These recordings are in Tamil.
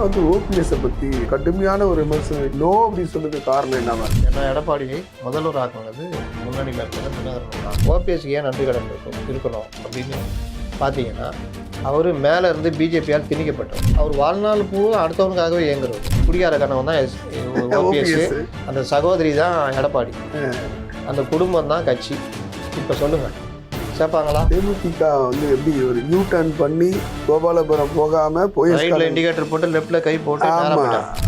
ஏன் வந்து ஓபிஎஸை பற்றி கடுமையான ஒரு விமர்சனம் நோ அப்படின்னு சொன்னதுக்கு காரணம் என்னவா? ஏன்னா எடப்பாடியை முதல்வர் ஆக்குனது முன்னணியில் இருக்கிற தினகரன் தான். ஓபிஎஸ்க்கு ஏன் நன்றி கடன் இருக்கணும் அப்படின்னு பார்த்தீங்கன்னா, அவர் மேலே இருந்து பிஜேபியால் திணிக்கப்பட்டார். அவர் வாழ்நாள் பூரா அடுத்தவனுக்காகவே இயங்குறவர். குடியார கணவன் தான் ஓபிஎஸ், அந்த சகோதரி தான் எடப்பாடி, அந்த குடும்பம் தான் கட்சி. இப்போ சொல்லுங்கள், சேர்ப்பாங்களா? தேமுதிக வந்து எப்படி ஒரு யூ டர்ன் பண்ணி கோபாலபுரம் போகாம போய் ரைட்டில் இண்டிகேட்டர் போட்டு லெஃப்டில் கை போட்டு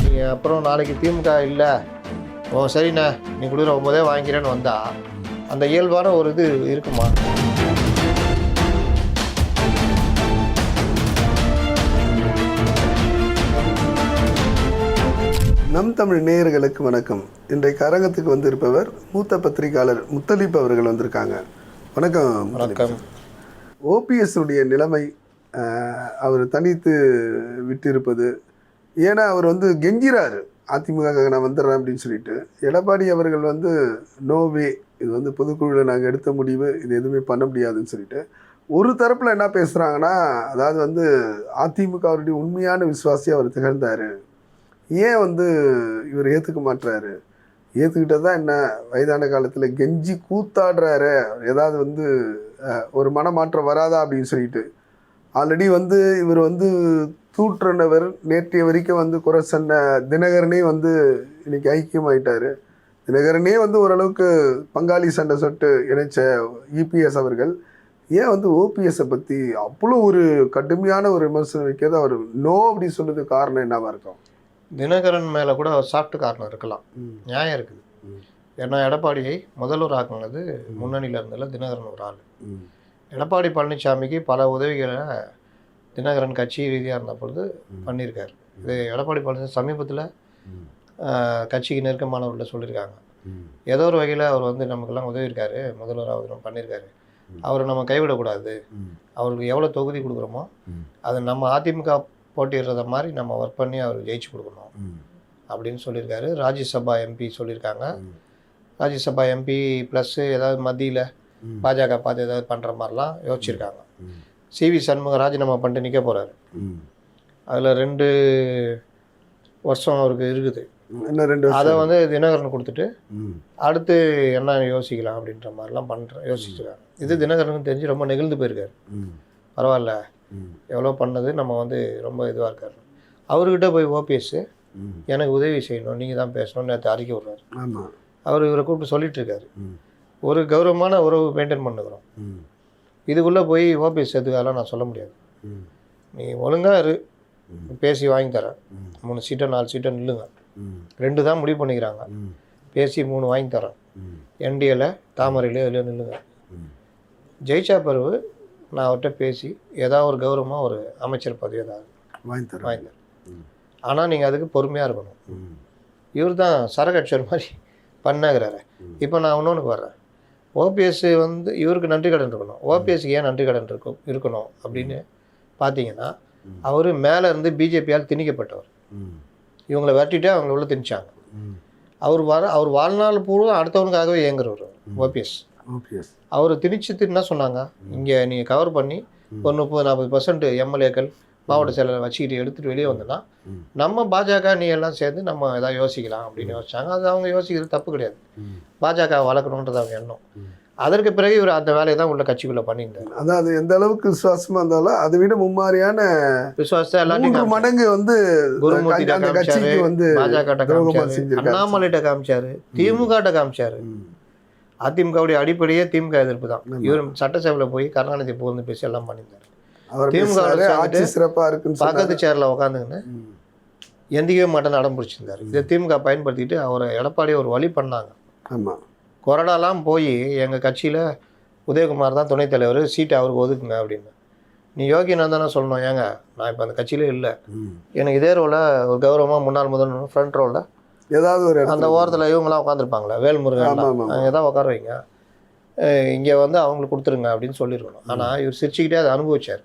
நீங்கள் அப்புறம் நாளைக்கு திமுக இல்லை, ஓ சரிண்ணே நீ கொடுக்குற 9 வாங்கிக்கிறேன்னு வந்தால் அந்த இயல்பான ஒரு இது இருக்குமா? நம் தமிழ் நேயர்களுக்கு வணக்கம். இன்றைக்கு அரங்கத்துக்கு வந்து இருப்பவர் மூத்த பத்திரிகையாளர் முத்தலீப் அவர்கள் வந்திருக்காங்க. வணக்கம். வணக்கம். ஓபிஎஸ்னுடைய நிலைமை, அவர் தனித்து விட்டிருப்பது, ஏன்னா அவர் வந்து கெஞ்சிறாரு அதிமுக நான் வந்துடுறேன் அப்படின்னு சொல்லிட்டு. எடப்பாடி அவர்கள் வந்து நோவே, இது வந்து பொதுக்குழுவில் நாங்கள் எடுத்த முடிவு, இது எதுவுமே பண்ண முடியாதுன்னு சொல்லிட்டு ஒரு தரப்பில் என்ன பேசுகிறாங்கன்னா, அதாவது வந்து அதிமுகவுடைய உண்மையான விசுவாசி அவர் திகழ்ந்தார், ஏன் வந்து இவர் ஏற்றுக்க மாட்டுறாரு, ஏற்றுக்கிட்டது தான் என்ன, வயதான காலத்தில் கெஞ்சி கூத்தாடுறாரு, ஏதாவது வந்து ஒரு மனமாற்றம் வராதா அப்படின்னு சொல்லிட்டு. ஆல்ரெடி வந்து இவர் வந்து தூற்றுனவர், நேற்றைய வரைக்கும் வந்து குறை சொன்ன தினகரனே வந்து இன்னைக்கு ஐக்கியமாயிட்டார். தினகரனே வந்து ஓரளவுக்கு பங்காளி சண்டை சொட்டு இணைச்ச இபிஎஸ் அவர்கள் ஏன் வந்து ஓபிஎஸை பற்றி அவ்வளோ ஒரு கடுமையான ஒரு விமர்சனம் வைக்கிறது, அவர் நோ அப்படி சொன்னது காரணம் என்னவா இருக்கும்? தினகரன் மேலே கூட சாப்பிட்டு காரணம் இருக்கலாம், நியாயம் இருக்குது. ஏன்னா எடப்பாடியை முதல்வர் ஆக்குனது முன்னணியில் இருந்ததில் தினகரன் ஒரு ஆள். எடப்பாடி பழனிசாமிக்கு பல உதவிகளை தினகரன் கட்சி ரீதியாக இருந்த பொழுது பண்ணியிருக்காரு. இது எடப்பாடி பழனிசாமி சமீபத்தில் கட்சிக்கு நெருக்கமானவர்கிட்ட சொல்லியிருக்காங்க. ஏதோ ஒரு வகையில் அவர் வந்து நமக்கெல்லாம் உதவியிருக்காரு, முதல்வராக பண்ணியிருக்காரு, அவரை நம்ம கைவிடக்கூடாது, அவருக்கு எவ்வளோ தொகுதி கொடுக்குறோமோ அது நம்ம அதிமுக போட்டிடுறத மாதிரி நம்ம ஒர்க் பண்ணி அவருக்கு ஜெயிச்சு கொடுக்கணும் அப்படின்னு சொல்லியிருக்காரு. ராஜ்யசபா எம்பி சொல்லியிருக்காங்க. ராஜ்யசபா எம்பி ப்ளஸ்ஸு ஏதாவது மத்தியில் பாஜக பார்த்து ஏதாவது பண்ணுற மாதிரிலாம் யோசிச்சிருக்காங்க. சிவி சண்முகம் ராஜினாமா பண்ணிட்டு நிற்க போகிறாரு. அதில் 2 வருஷம் அவருக்கு இருக்குது. அதை வந்து தினகரன் கொடுத்துட்டு அடுத்து என்ன யோசிக்கலாம் அப்படின்ற மாதிரிலாம் யோசிச்சுருக்காங்க. இது தினகரனுக்கு தெரிஞ்சு ரொம்ப நெகிழ்ந்து போயிருக்காரு. பரவாயில்ல, எவ்வளோ பண்ணது, நம்ம வந்து ரொம்ப இதுவாக இருக்காரு. அவர்கிட்ட போய் ஓபிஎஸ் எனக்கு உதவி செய்யணும், நீங்கள் தான் பேசணும்னு நேற்று அறிக்கை விடுறாரு. அவர் இவரை கூப்பிட்டு சொல்லிட்டு இருக்காரு, ஒரு கௌரவமான உறவு மெயின்டைன் பண்ணுகிறோம், இதுக்குள்ளே போய் ஓபிஎஸ் எதுக்காக நான் சொல்ல முடியாது, நீ ஒழுங்காக இரு, பேசி வாங்கி தரேன், 3 சீட்டோ 4 சீட்டோ நில்லுங்க, 2 தான் முடிவு பண்ணிக்கிறாங்க, பேசி 3 வாங்கி தரேன், என்டிஏல தாமரையிலே அதில் நில்லுங்க, ஜெயிச்சா பிறகு நான் அவர்கிட்ட பேசி ஏதாவது ஒரு கௌரவமாக ஒரு அமைச்சர் பதவி ஏதாவது வாங்கி தரேன், ஆனால் நீங்கள் அதுக்கு பொறுமையாக இருக்கணும். இவர் தான் சரகட்சர் மாதிரி பண்ணாகிறாரு. இப்போ நான் இன்னொன்று வர்றேன், ஓபிஎஸ் வந்து இவருக்கு நன்றி கடன் இருக்கணும். ஓபிஎஸ்க்கு ஏன் நன்றி கடன் இருக்கணும் அப்படின்னு பார்த்தீங்கன்னா, அவர் மேலே இருந்து பிஜேபியால் திணிக்கப்பட்டவர். இவங்களை வெட்டிட்டு அவங்கள உள்ள திணிச்சாங்க. அவர் வாழ்நாள் பூரா அடுத்தவனுக்காகவே இயங்குறவர் ஓபிஎஸ். அவர் திணிச்சு என்ன சொன்னாங்க, இங்கே நீங்கள் கவர் பண்ணி ஒரு 30-40% எம்எல்ஏக்கள் மாவட்ட செயலர் வச்சுக்கிட்டு எடுத்துகிட்டு வெளியே வந்தோன்னா நம்ம பாஜக நீ எல்லாம் சேர்ந்து நம்ம எதாவது யோசிக்கலாம் அப்படின்னு யோசிச்சாங்க. அது அவங்க யோசிக்கிறது தப்பு கிடையாது, பாஜக வளர்க்கணுன்றது அவங்க எண்ணம். அதற்கு பிறகு இவர் அந்த வேலையை தான் உள்ள கட்சிக்குள்ளே பண்ணியிருந்தார். அதாவது எந்த அளவுக்கு விசுவாசமாக இருந்தாலும் அதை விட மும்மாரியான விசுவாசத்தை எல்லாத்தையும் மடங்கு வந்து குருமூர்த்திட்ட காமிச்சாரு, பாஜக காமிச்சாரு, அண்ணாமலைகிட்ட காமிச்சாரு, திமுக காமிச்சாரு. அதிமுகவுடைய அடிப்படையே திமுக எதிர்ப்பு தான். இவர் சட்டசபையில் போய் கருணாநிதி புகழ்ந்து பேசி எல்லாம் பண்ணியிருந்தார். திமுக சிறப்பாக இருக்கு பக்கத்து சேரில் உட்காந்துங்கன்னு எந்திக்கவே மாட்டேன்னு அடம் பிடிச்சிருந்தார். இதை திமுக பயன்படுத்திட்டு அவரை எடப்பாடியை ஒரு வழி பண்ணாங்க. ஆமாம், கொறடாலாம் போய் எங்கள் கட்சியில் உதயகுமார் தான் துணைத் தலைவர், சீட்டை அவருக்கு ஒதுக்குங்க அப்படின்னு. நீ யோகினா தானே சொல்லணும், ஏங்க நான் இப்போ அந்த கட்சியிலே இல்லை, எனக்கு இதே ரோலில் ஒரு கௌரவமாக முன்னாள் முதல்வர் ஃப்ரண்ட் ரோலில் ஏதாவது ஒரு அந்த ஓரத்தில் இவங்களாம் உட்காந்துருப்பாங்களே, வேல்முருகன் அங்கே தான் உட்கார வைங்க, இங்கே வந்து அவங்களுக்கு கொடுத்துருங்க அப்படின்னு சொல்லியிருக்கணும். ஆனால் இவர் சிரிச்சுக்கிட்டே அதை அனுபவிச்சார்.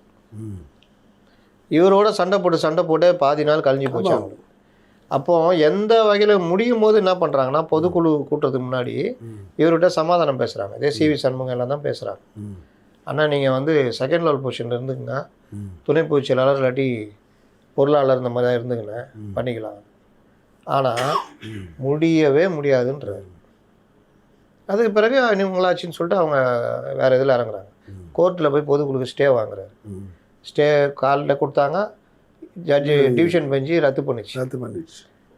இவரோட சண்டை போட்டு பாதி நாள் கழிஞ்சு போச்சு அவங்களுக்கு. அப்போது எந்த வகையில் முடியும் போது என்ன பண்ணுறாங்கன்னா, பொதுக்குழு கூட்டத்துக்கு முன்னாடி இவர்கிட்ட சமாதானம் பேசுகிறாங்க. இதே சிவி சண்முகம் எல்லாம் தான் பேசுகிறாங்க. ஆனால் நீங்கள் வந்து செகண்ட் லெவல் பொசிஷனில் இருந்துங்க, துணை பொதுச் செயலாளர் இல்லாட்டி பொருளாளர் இந்த மாதிரி இருந்துங்கண்ணே பண்ணிக்கலாம். ஆனால் முடியவே முடியாதுன்றாரு. அதுக்கு பிறகு இவங்களாச்சின்னு சொல்லிட்டு அவங்க வேறு இதில் இறங்குறாங்க. கோர்ட்டில் போய் பொதுக்குழுக்கு ஸ்டே வாங்குறாரு. ஸ்டே காலில் கொடுத்தாங்க, ஜட்ஜி டிவிஷன் பெஞ்சு ரத்து பண்ணிச்சு.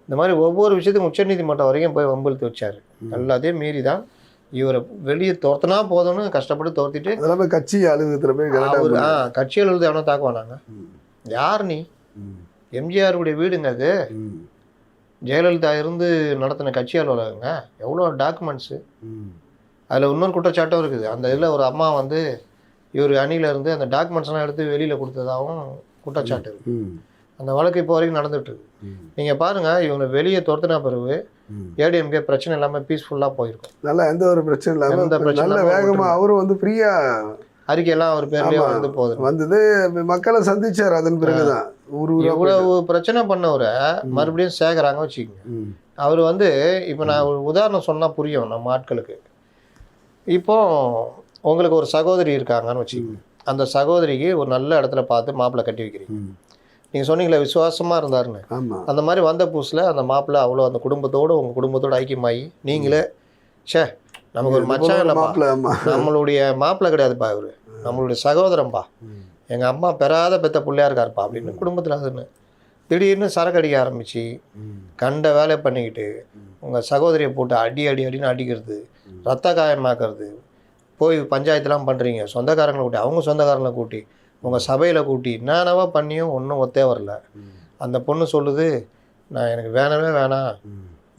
இந்த மாதிரி ஒவ்வொரு விஷயத்துக்கும் உச்சநீதிமன்றம் வரைக்கும் போய் வம்பிழுத்து வச்சார். எல்லாத்தையும் மீறி தான் இவரை வெளியே துரத்துனா போதும்னு கஷ்டப்பட்டு துரத்திட்டு கட்சி அலுவலகத்தில் போய் கட்சி அலுவலகத்தை எவனோ தாக்குவானாங்க. யார் நீ? எம்ஜிஆருடைய வீடுங்க அது. ஜெயலலிதா இருந்து நடத்தின கட்சி அலுவலகங்க. எவ்வளோ டாக்குமெண்ட்ஸு. அதில் இன்னொரு குற்றச்சாட்டும் இருக்குது. அந்த இதில் ஒரு அம்மா வந்து இவர் அணியிலேருந்து அந்த டாக்குமெண்ட்ஸ்லாம் எடுத்து வெளியில் கொடுத்ததாகவும் குற்றச்சாட்டு இருக்குது. அந்த வழக்கு இப்போ வரைக்கும் நடந்துகிட்ருக்கு. நீங்கள் பாருங்கள், இவங்க வெளியே துரத்துனா பிறகு ஏடிஎம்கே பிரச்சனை இல்லாமல் பீஸ்ஃபுல்லாக போயிருக்கும். நல்லா எந்த ஒரு பிரச்சனை இல்லாமல் எந்த பிரச்சனை வேகமாக அவரும் வந்து ஃப்ரீயாக அறிக்கையெல்லாம் அவர் பேர்லேயே வந்து போகுது. வந்தது மக்களை சந்திச்சார். அதன் பிறகுதான் இவ்வளவு பிரச்சனை பண்ணவரை மறுபடியும் சேர்க்குறாங்க வச்சுக்கோங்க. அவர் வந்து இப்போ நான் ஒரு உதாரணம் சொன்னால் புரியும் நம்ம ஆட்களுக்கு. இப்போ உங்களுக்கு ஒரு சகோதரி இருக்காங்கன்னு வச்சுக்கோங்க. அந்த சகோதரிக்கு ஒரு நல்ல இடத்துல பார்த்து மாப்பிள்ளை கட்டி வைக்கிறீங்க. நீங்கள் சொன்னீங்களே விசுவாசமாக இருந்தாருன்னு. அந்த மாதிரி வந்த புதுசில் அந்த மாப்பிள்ளை அவ்வளோ அந்த குடும்பத்தோடு உங்கள் குடும்பத்தோடு ஐக்கியமாகி நீங்களே நமக்கு ஒரு மச்சான் இல்லைப்பா, நம்மளுடைய மாப்பிள்ளை கிடையாதுப்பா, இவர் நம்மளுடைய சகோதரன்பா, எங்கள் அம்மா பெறாத பெத்த பிள்ளையா இருக்காருப்பா அப்படின்னு குடும்பத்தில் அதுன்னு திடீர்னு சரக்கு அடிக்க ஆரம்பித்து கண்ட வேலை பண்ணிக்கிட்டு உங்கள் சகோதரியை போட்டு அடின்னு அடிக்கிறது, ரத்த காயமாக்குறது, போய் பஞ்சாயத்துலாம் பண்ணுறீங்க. சொந்தக்காரங்களை கூட்டி, அவங்க சொந்தக்காரங்களை கூட்டி, உங்கள் சபையில் கூட்டி என்னென்னவா பண்ணியும் ஒன்றும் ஒத்தே வரல. அந்த பொண்ணு சொல்லுது, நான் எனக்கு வேணவே வேணாம்,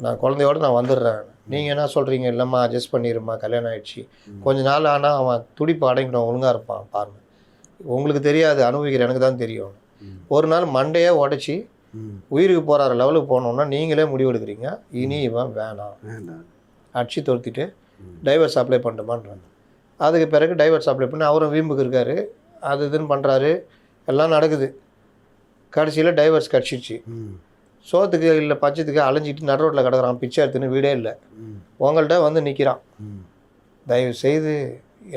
நான் குழந்தையோடு நான் வந்துடுறேன். நீங்கள் என்ன சொல்கிறீங்க? இல்லைம்மா அட்ஜஸ்ட் பண்ணிடுமா, கல்யாணம் ஆகிடுச்சு, கொஞ்ச நாள் ஆனால் அவன் துடிப்பு அடங்கிடும், ஒழுங்காக இருப்பான் பாருங்க. உங்களுக்கு தெரியாது, அனுபவிக்கிற எனக்கு தான் தெரியும். ஒரு நாள் மண்டையே உடச்சி உயிருக்கு போகிற லெவலுக்கு போனோன்னா நீங்களே முடிவெடுக்கிறீங்க, இனி இவன் வேணாம் அடிச்சு துரத்திட்டு டைவர்ஸ் அப்ளை பண்ணிட்டுமான்றாங்க. அதுக்கு பிறகு டைவர்ஸ் அப்ளை பண்ணி அவரும் வீம்புக்கு இருக்கார், அது இதுன்னு பண்ணுறாரு, எல்லாம் நடக்குது. கடைசியில் டைவர்ஸ் கிடச்சிடுச்சு. சோத்துக்கு இல்லை பச்சத்துக்கு அலைஞ்சிட்டு நடு ரோட்டில் கிடக்குறான், பிச்சை எடுத்துன்னு வீடே இல்லை. உங்கள்கிட்ட வந்து நிற்கிறான், தயவு செய்து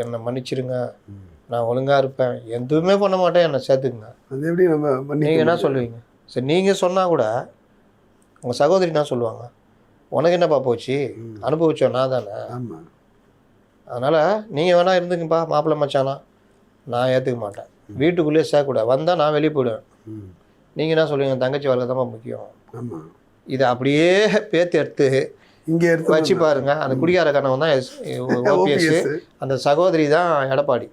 என்னை மன்னிச்சிருங்க, நான் ஒழுங்காக இருப்பேன், எதுவுமே பண்ண மாட்டேன், என்னை சேர்த்துக்குங்க. அது எப்படி நம்ம நீங்கள் என்ன சொல்லுவீங்க? சரி, நீங்கள் சொன்னால் கூட உங்கள் சகோதரி என்ன சொல்லுவாங்க? உனக்கு என்னப்பா போச்சு, அனுபவிச்சோம் நான் தானே. அதனால் நீங்கள் வேணா இருந்துங்கப்பா மாப்பிள்ளை மச்சானா, நான் ஏற்றுக்க மாட்டேன், வீட்டுக்குள்ளேயே சேர்க்கக்கூடாது, வந்தால் நான் வெளியே போயிடுவேன். நீங்கள் என்ன சொல்லுவீங்க? தங்கச்சி வாழ்க்கை தான் முக்கியம். இதை அப்படியே பேத்து எடுத்து இங்கே எடுத்து வச்சு பாருங்க. அந்த குடிகார கணவன் தான் ஓபிஎஸ், அந்த சகோதரி தான் எடப்பாடி,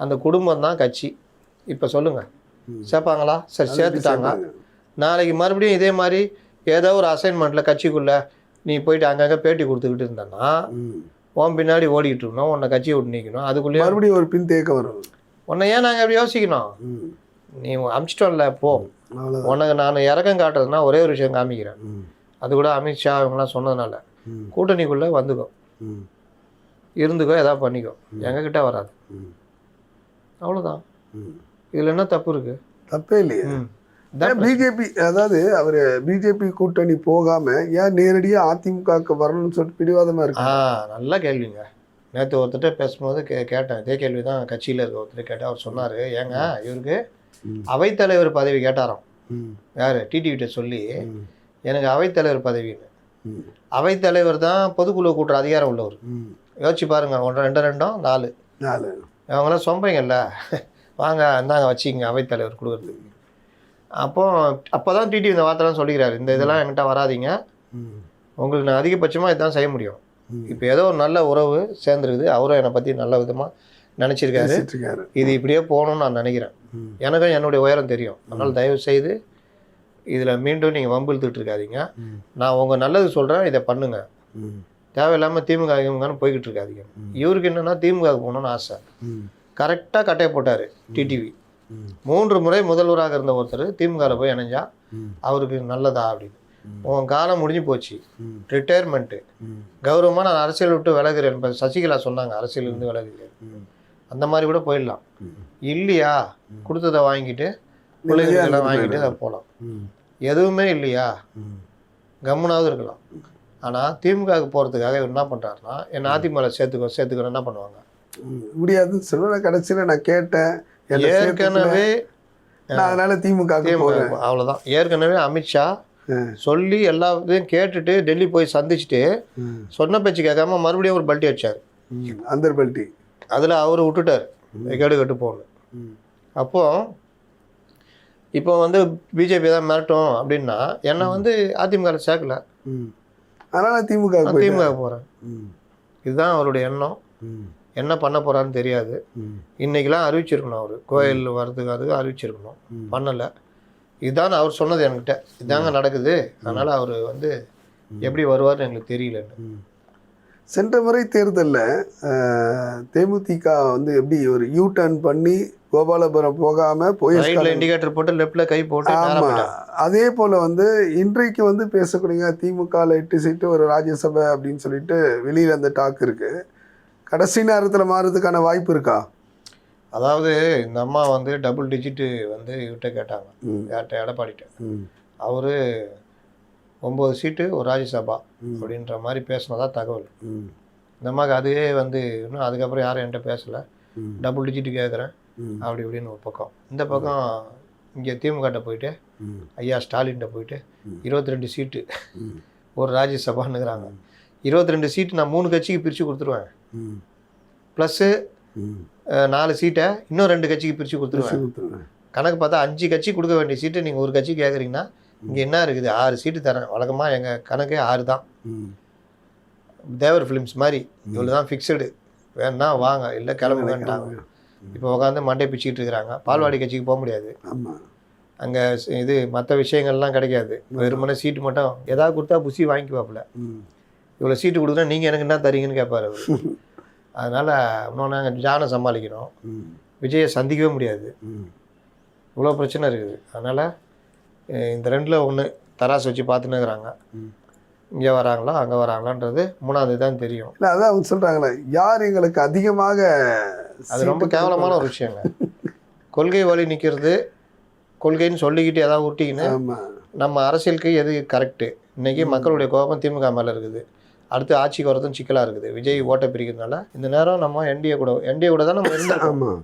அந்த குடும்பம் தான் கட்சி. இப்போ சொல்லுங்கள், சேர்ப்பாங்களா? சரி, சேர்த்துட்டாங்க. நாளைக்கு மறுபடியும் இதே மாதிரி ஏதோ ஒரு அசைன்மெண்ட்டில் கட்சிக்குள்ளே நீ போயிட்டு அங்கங்கே பேட்டி கொடுத்துக்கிட்டு இருந்தேன்னா உன் பின்னாடி ஓடிக்கிட்டு இருக்கணும், உன்னை கட்சியை விட்டு நிற்கணும். அதுக்குள்ளேயே மறுபடியும் ஒரு பின் தேக்க வரும். உன்னை ஏன் நாங்கள் அப்படி யோசிக்கணும்? நீ அமிச்சிட்டோம்ல, போ, உனக்கு நான் இறக்கம் காட்டுறதுனா ஒரே ஒரு விஷயம் காமிக்கிறேன். அது கூட அமித்ஷா இவங்கெல்லாம் சொன்னதுனால கூட்டணிக்குள்ளே வந்துக்கோ, இருந்துக்கோ, எதாவது பண்ணிக்கோ, எங்ககிட்ட வராது, அவ்வளோதான். இதில் என்ன தப்பு இருக்குது? தப்பே இல்லையே. பிஜேபி, அதாவது அவர் பிஜேபி கூட்டணி போகாமல் ஏன் நேரடியாக அதிமுகவுக்கு வரணும்னு சொல்லிட்டு பிடிவாதமாக இருக்கு. நல்ல கேள்விங்க. நேற்று ஒருத்தர் பேசும்போது கேட்டேன், இதே கேள்வி தான் கட்சியில் இருக்க ஒருத்தர் கேட்டேன். அவர் சொன்னார், ஏங்க இவருக்கு அவைத்தலைவர் பதவி கேட்டாராம். யார்? டிடிவிட்ட சொல்லி எனக்கு அவைத்தலைவர் பதவின்னு. அவைத்தலைவர் தான் பொதுக்குழு கூட்டுற அதிகாரம் உள்ளவர். யோசிச்சு பாருங்க, 1 2 2 4 அவங்களாம் சொம்பைங்கல்ல, வாங்க இந்தாங்க வச்சுக்கிங்க அவைத்தலைவர் கொடுக்குறதுக்கு. அப்போ தான் டிடி இந்த வார்த்தைலாம் சொல்லிக்கிறாரு, இந்த இதெல்லாம் என்கிட்ட வராதிங்க, உங்களுக்கு நான் அதிகபட்சமாக இதுதான் செய்ய முடியும். இப்போ ஏதோ ஒரு நல்ல உறவு சேர்ந்துருக்குது, அவரும் என்னை பற்றி நல்ல விதமாக நினச்சிருக்காரு, இது இப்படியே போகணும்னு நான் நினைக்கிறேன். எனக்கும் என்னுடைய உயரம் தெரியும். அதனால் தயவு செய்து இதில் மீண்டும் நீங்கள் வம்பிழுத்துட்டு இருக்காதீங்க. நான் உங்கள் நல்லது சொல்கிறேன், இதை பண்ணுங்க. தேவையில்லாமல் திமுக இவங்கன்னு போய்கிட்டு இருக்காதீங்க. இவருக்கு என்னென்னா திமுகவுக்கு போகணுன்னு ஆசை. கரெக்டாக கட்டையை போட்டார் டிடிவி. 3 முறை முதல்வராக இருந்த ஒருத்தர் திமுகவில் போய் இணைஞ்சா அவருக்கு நல்லதா அப்படின்னு. உன் காலம் முடிஞ்சு போச்சு, ரிட்டையர்மெண்ட்டு, கௌரவமாக நான் அரசியல் விட்டு விலகுறேன். இப்போ சசிகலா சொன்னாங்க அரசியலிருந்து விலகுறேன், அந்த மாதிரி கூட போயிடலாம். இல்லையா, கொடுத்ததை வாங்கிட்டு பிள்ளைங்களெல்லாம் வாங்கிட்டு அதை போகலாம். எதுவுமே இல்லையா, கம்முனாவது இருக்கலாம். ஆனால் திமுகவுக்கு போகிறதுக்காக இவர் என்ன பண்ணுறாருன்னா, என்ன அதிமுகவில் சேர்த்துக்கணும் என்ன பண்ணுவாங்க? முடியாதுன்னு சொல்ல. கடைசியில் நான் கேட்டேன், ஏற்கனவே நான் அதனால திமுக போறேன். அவ்வளோதான். ஏற்கனவே அமித்ஷா சொல்லி எல்லா இதையும் கேட்டுட்டு டெல்லி போய் சந்திச்சுட்டு சொன்ன பேச்சு கேட்காம மறுபடியும் ஒரு பல்ட்டி அடிச்சார். அந்த பல்ட்டி அதில் அவர் விட்டுட்டார் கெட்டு போகணும். அப்போது இப்போ வந்து பிஜேபி தான் மிரட்டும் அப்படின்னா என்னை வந்து அதிமுக சேர்க்கல, அதனால திமுக போகிறேன். இதுதான் அவருடைய எண்ணம். என்ன பண்ண போகிறான்னு தெரியாது. இன்றைக்கெலாம் அறிவிச்சிருக்கணும், அவர் கோயில் வர்றதுக்கு அதுக்கு அறிவிச்சிருக்கணும், பண்ணலை. இதுதான் அவர் சொன்னது என்கிட்ட, இதாங்க நடக்குது, அதனால் அவர் வந்து எப்படி வருவார்னு எங்களுக்கு தெரியலன்னு. சென்ற முறை தேர்தலில் தேமுதிக வந்து எப்படி ஒரு யூ டர்ன் பண்ணி கோபாலபுரம் போகாம போய் இண்டிகேட்டர் போட்டு லெஃப்ட்ல கை போட்டு. ஆமாம், அதே போல் வந்து இன்றைக்கு வந்து பேசக்கூடிய திமுகவில் 8 சீட்டு ஒரு ராஜ்யசபை அப்படின்னு சொல்லிட்டு வெளியில் அந்த டாக் இருக்கு. கடைசி நேரத்தில் மாறுறதுக்கான வாய்ப்பு இருக்கா? அதாவது இந்த அம்மா வந்து டபுள் டிஜிட்டு வந்து இவர்கிட்ட கேட்டாங்க, யார்கிட்ட, எடப்பாடிட்ட. அவர் 9 சீட்டு ஒரு ராஜ்யசபா அப்படின்ற மாதிரி பேசினதா தகவல். இந்த அம்மாவுக்கு அதுவே வந்து இன்னும் அதுக்கப்புறம் யாரும் என்கிட்ட பேசலை, டபுள் டிஜிட்டு கேட்குறேன் அப்படி இப்படின்னு ஒரு பக்கம். இந்த பக்கம் இங்கே திமுகட்ட போயிட்டு ஐயா ஸ்டாலின்கிட்ட போயிட்டு 22 சீட்டு ஒரு ராஜ்யசபான்னுங்கிறாங்க. 22 சீட்டு நான் 3 கட்சிக்கு பிரித்து கொடுத்துருவேன், ப்ளஸ்ஸு 4 சீட்டை இன்னும் 2 கட்சிக்கு பிரித்து கொடுத்துருவேன். கணக்கு பார்த்தா 5 கட்சி கொடுக்க வேண்டிய சீட்டு நீங்கள் ஒரு கட்சி கேட்குறீங்கன்னா இங்கே என்ன இருக்குது, 6 சீட்டு தரேன். வழக்கமாக எங்கள் கணக்கே 6 தான். தேவர் ஃபிலிம்ஸ் மாதிரி இவ்வளோ தான் ஃபிக்ஸடு, வேணா வாங்க, இல்லை கிளம்பு வேண்டாங்க. இப்போ உட்காந்து மண்டை பிச்சுக்கிட்டு இருக்கிறாங்க. பால்வாடி கட்சிக்கு போக முடியாது, அங்கே இது மற்ற விஷயங்கள்லாம் கிடைக்காது. வெறுமனே சீட்டு மட்டும் ஏதாவது கொடுத்தா புசி வாங்கிக்குவாப்புல. இவ்வளோ சீட்டு கொடுக்குறா நீங்கள் எனக்கு என்ன தரீங்கன்னு கேட்பார் அவர். அதனால் இன்னொன்று நாங்கள் ஜானை சமாளிக்கணும், விஜயை சந்திக்கவே முடியாது, இவ்வளோ பிரச்சனை இருக்குது. அதனால் இந்த 2ல் 1 தராசு வச்சு பார்த்துன்னு இருக்கிறாங்க. இங்கே வராங்களா அங்கே வராங்களான்றது 3ஆவது தான் தெரியும். இல்லை, அதான் அவங்க சொல்கிறாங்களே, யார் எங்களுக்கு அதிகமாக. அது ரொம்ப கேவலமான ஒரு விஷயங்க. கொள்கை வழி நிற்கிறது, கொள்கைன்னு சொல்லிக்கிட்டு ஏதாவது ஊட்டிக்கின்னு நம்ம அரசியலுக்கு எது கரெக்டு. இன்றைக்கி மக்களுடைய கோபம் திமுக மேலே இருக்குது, அடுத்து ஆட்சிக்கு வரதும் சிக்கலாக இருக்குது. விஜய் ஓட்டை பிரிக்கிறதுனால இந்த நேரம் நம்ம என்டிஏ கூட தான் நம்ம இருந்தோம்.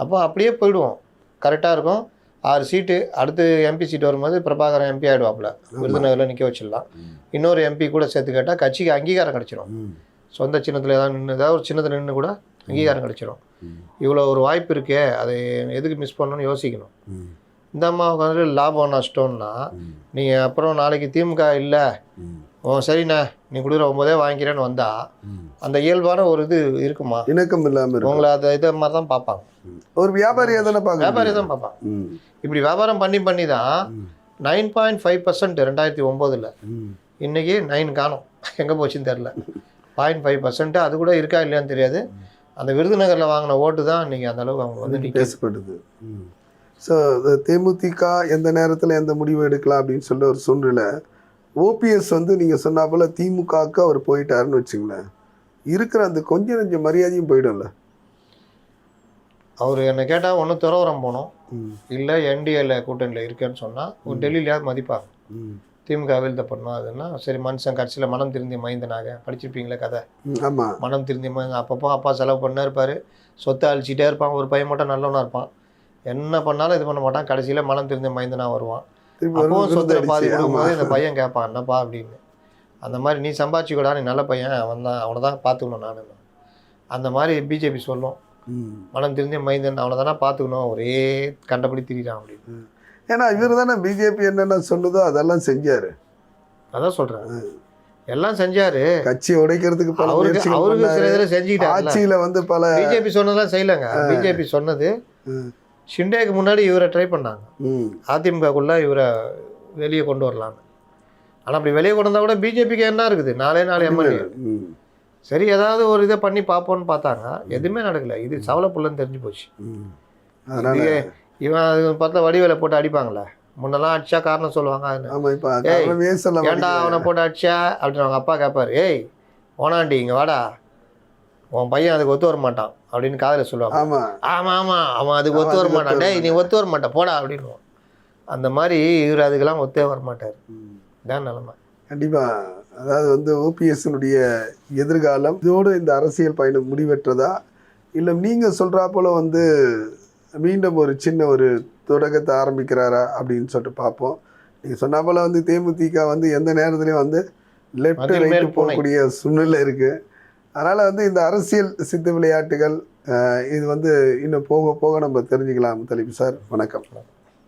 அப்போ அப்படியே போயிடுவோம், கரெக்டாக இருக்கும். 6 சீட்டு, அடுத்து எம்பி சீட்டு வரும்போது பிரபாகரன் எம்பி ஆகிடுவாப்புல, விருதுநகரில் நிற்க வச்சிடலாம். இன்னொரு எம்பி கூட சேர்த்து கேட்டால் கட்சிக்கு அங்கீகாரம் கிடச்சிரும். சொந்த சின்னத்தில் ஏதாவது ஒரு சின்னத்தில் நின்று கூட அங்கீகாரம் கிடச்சிரும். இவ்வளோ ஒரு வாய்ப்பு இருக்கே, அதை எதுக்கு மிஸ் பண்ணணும்னு யோசிக்கணும். இந்த அம்மாவுக்கு வந்து லாபம் நஷ்டம்னா, நீங்கள் அப்புறம் நாளைக்கு திமுக இல்லை, சரிண்ணா நீ கொடுக்குற 9 வாங்கிக்கிறேன்னு வந்தால் அந்த இயல்பான ஒரு இது இருக்குமா? இணக்கம் இல்லாமல் உங்களை அதை இதை மாதிரி தான் பார்ப்பாங்க. ஒரு வியாபாரியாக தானே பார்ப்பாங்க, வியாபாரியாக தான் பார்ப்பாங்க. இப்படி வியாபாரம் பண்ணி தான் 9.5% 2009. இன்றைக்கி 9 காணும், எங்கே போச்சுன்னு தெரில. 0.5% அது கூட இருக்கா இல்லையான்னு தெரியாது. அந்த விருதுநகரில் வாங்கின ஓட்டு தான் இன்றைக்கி அந்த அளவுக்கு அவங்க வந்து பேசப்படுது. ஸோ தேமுதிக எந்த நேரத்தில் எந்த முடிவு எடுக்கலாம் அப்படின்னு சொல்லி ஒரு சூழ்நிலை. ஓபிஎஸ் வந்து நீங்கள் சொன்னா போல் திமுகவுக்கு அவர் போயிட்டாருன்னு வச்சுங்களேன், இருக்கிற அந்த கொஞ்சம் நெஞ்ச மரியாதையும் போயிடும்ல. அவர் என்னை கேட்டால் ஒன்று துறவரம் போனோம், இல்லை என்டிஏல கூட்டணியில் இருக்கேன்னு சொன்னால் ஒரு டெல்லியிலையாவது மதிப்பாங்க. திமுக வீழ்த்த பண்ணோம் அதுன்னா சரி, மனுஷன் கட்சியில் மனம் திருந்தி மைந்தனாக படிச்சிருப்பீங்களே கதை. ஆமாம், மனம் திருந்தி அப்பப்போ அப்பா செலவு பண்ண இருப்பார், சொத்தை அழிச்சிட்டே இருப்பான். ஒரு பையன் மட்டும் நல்லவனாக இருப்பான், என்ன பண்ணாலும் இது பண்ண மாட்டான், கடைசியில் மனம் திருந்தி மைந்தனாக வருவான். அப்போவும் சொத்துல பாதி கொடுக்கும்போது இந்த பையன் கேட்பான் என்னப்பா அப்படின்னு. அந்த மாதிரி நீ சம்பாதிச்சுக்கூடா, நீ நல்ல பையன், அவனை தான் பார்த்துக்கணும் நான். அந்த மாதிரி பிஜேபி சொல்லும், மனம் திருந்தி மைந்தன் அவனை தானே பார்த்துக்கணும், ஒரே கண்டபடி திரிகிறான் அப்படின்னு. ஏன்னா இவர் தானே பிஜேபி என்னென்ன சொல்லுதோ அதெல்லாம் செஞ்சார். அதான் சொல்கிறேன், எல்லாம் செஞ்சாரு. கட்சியை உடைக்கிறதுக்கு பல அவருக்கு சில இதில் செஞ்சுக்கிட்டாரு. ஆட்சியில் வந்து பல பிஜேபி சொன்னதெல்லாம் செய்யலைங்க. பிஜேபி சொன்னது ஷிண்டேக்கு முன்னாடி இவரை ட்ரை பண்ணாங்க, அதிமுகக்குள்ளே இவரை வெளியே கொண்டு வரலான்னு. ஆனால் அப்படி வெளியே கொண்டு வந்தால் கூட பிஜேபிக்கு என்ன இருக்குது, 4 எம்எல்ஏ. சரி ஏதாவது ஒரு இதை பண்ணி பார்ப்போன்னு பார்த்தாங்க, எதுவுமே நடக்கலை. இது சவலப்புள்ளன்னு தெரிஞ்சு போச்சு. இவன் அது பார்த்தா வடிவேல போட்டு அடிப்பாங்களே, முன்னெல்லாம் அடிச்சா காரணம் சொல்லுவாங்க. ஏன்டா அவனை போட்டு அடிச்சா அப்படின்னு அவங்க அப்பா கேட்பாரு, ஏய் ஓனாண்டி இங்கே வாடா, உன் பையன் அதுக்கு ஒத்து வர மாட்டான் அப்படின்னு காதில் சொல்லுவாங்க. ஆமாம் ஆமாம் அவன் அதுக்கு ஒத்து வர மாட்டான், டேய் நீ ஒத்து வர மாட்டான் போடா அப்படின்னு. அந்த மாதிரி இவர் அதுக்கெல்லாம் ஒத்தே வர மாட்டார். இதான் நிலைமை. கண்டிப்பாக. அதாவது வந்து ஓபிஎஸ்னுடைய எதிர்காலம் இதோடு இந்த அரசியல் பயணம் முடிவெற்றதா, இல்லை நீங்கள் சொல்கிறா போல் வந்து மீண்டும் ஒரு சின்ன ஒரு தொடக்கத்தை ஆரம்பிக்கிறாரா அப்படின்னு சொல்லிட்டு பார்ப்போம். நீங்கள் சொன்ன போல் வந்து தேமுதிக வந்து எந்த நேரத்துலையும் வந்து லெஃப்ட் மதில் ரைட்டு மேல் பூனை. போகக்கூடிய சூழ்நிலை இருக்குது. அதனால் வந்து இந்த அரசியல் சித்து விளையாட்டுகள் இது வந்து இன்னும் போக போக நம்ம தெரிஞ்சுக்கலாம். முத்தலிப் சார், வணக்கம்.